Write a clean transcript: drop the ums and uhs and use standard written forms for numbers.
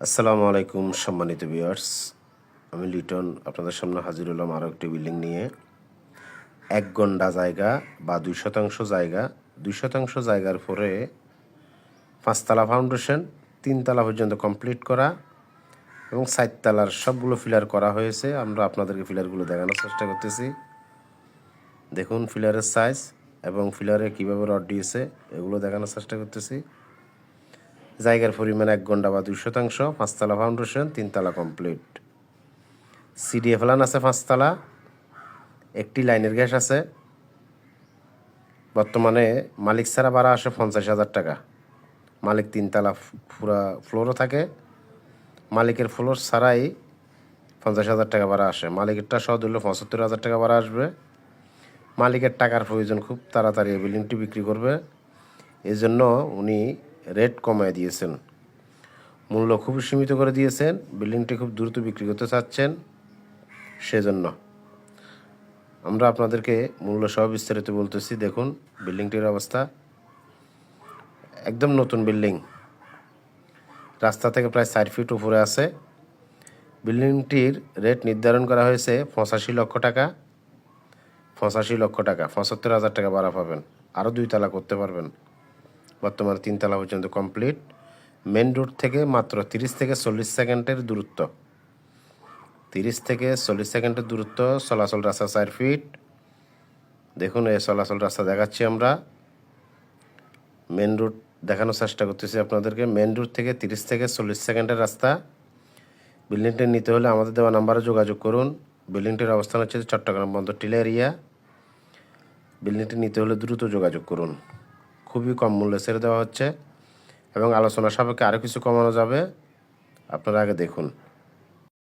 আসসালামু আলাইকুম সম্মানিত ভিউয়ার্স, আমি লিটন আপনাদের সামনে হাজির হলাম আরও একটি বিল্ডিং নিয়ে। 1 গন্ডা জায়গা বা 2 শতাংশ জায়গা, 2 শতাংশ জায়গার পরে 5 তলা ফাউন্ডেশন, 3 তলা পর্যন্ত কমপ্লিট করা এবং 4 তলার সবগুলো ফিলার করা হয়েছে। আমরা আপনাদেরকে ফিলারগুলো দেখানোর চেষ্টা করতেছি। দেখুন ফিলারের সাইজ এবং ফিলারে কীভাবে রড দিয়েছে এগুলো দেখানোর চেষ্টা করতেছি। জায়গার পরিমাণ 1 গন্ডা বা 2 শতাংশ, 5 তলা ফাউন্ডেশন, 3 তলা কমপ্লিট। সিডিএ প্ল্যান আছে 5 তলা, একটি লাইনের গ্যাস আছে। বর্তমানে মালিক ছাড়া ভাড়া আসে 50,000 টাকা। মালিক 3 তলা পুরা ফ্লোরও থাকে, মালিকের ফ্লোর ছাড়াই 50,000 টাকা ভাড়া আসে। মালিকেরটা সহ দিলে 75,000 টাকা ভাড়া আসবে। মালিকের টাকার প্রয়োজন, খুব তাড়াতাড়ি এই বিল্ডিংটি বিক্রি করবে, এই জন্য উনি রেট কমায় দিয়েছেন, মূল্য খুবই সীমিত করে দিয়েছেন। বিল্ডিংটি খুব দ্রুত বিক্রি করতে চাচ্ছেন, সেজন্য আমরা আপনাদেরকে মূল্য সহ বিস্তারিত বলতেছি। দেখুন বিল্ডিংটির অবস্থা, একদম নতুন বিল্ডিং, রাস্তা থেকে প্রায় 4 ফিট উপরে আছে। বিল্ডিংটির রেট নির্ধারণ করা হয়েছে 85 লক্ষ টাকা। 85 লক্ষ টাকা, 75,000 টাকা ভাড়া পাবেন, আরও 2 তলা করতে পারবেন। বর্তমানে 3 তলা পর্যন্ত কমপ্লিট। মেন রোড থেকে মাত্র 30 থেকে 40 সেকেন্ডের দূরত্ব, 30 থেকে 40 সেকেন্ডের দূরত্ব। চলাচল রাস্তা 4 ফিট। দেখুন এই চলাচল রাস্তা দেখাচ্ছি আমরা, মেন রোড দেখানোর চেষ্টা করতেছি আপনাদেরকে। মেন রোড থেকে 30 থেকে 40 সেকেন্ডের রাস্তা। বিল্ডিংটি নিতে হলে আমাদের দেওয়া নাম্বারে যোগাযোগ করুন। বিল্ডিংটির অবস্থান হচ্ছে চট্টগ্রাম বন্দর টিলা এরিয়া। বিল্ডিংটি নিতে হলে দ্রুত যোগাযোগ করুন, খুবই কম মূল্যে ছেড়ে দেওয়া হচ্ছে এবং আলোচনা সাপেক্ষে আরও কিছু কমানো যাবে, আপনারা আগে দেখুন।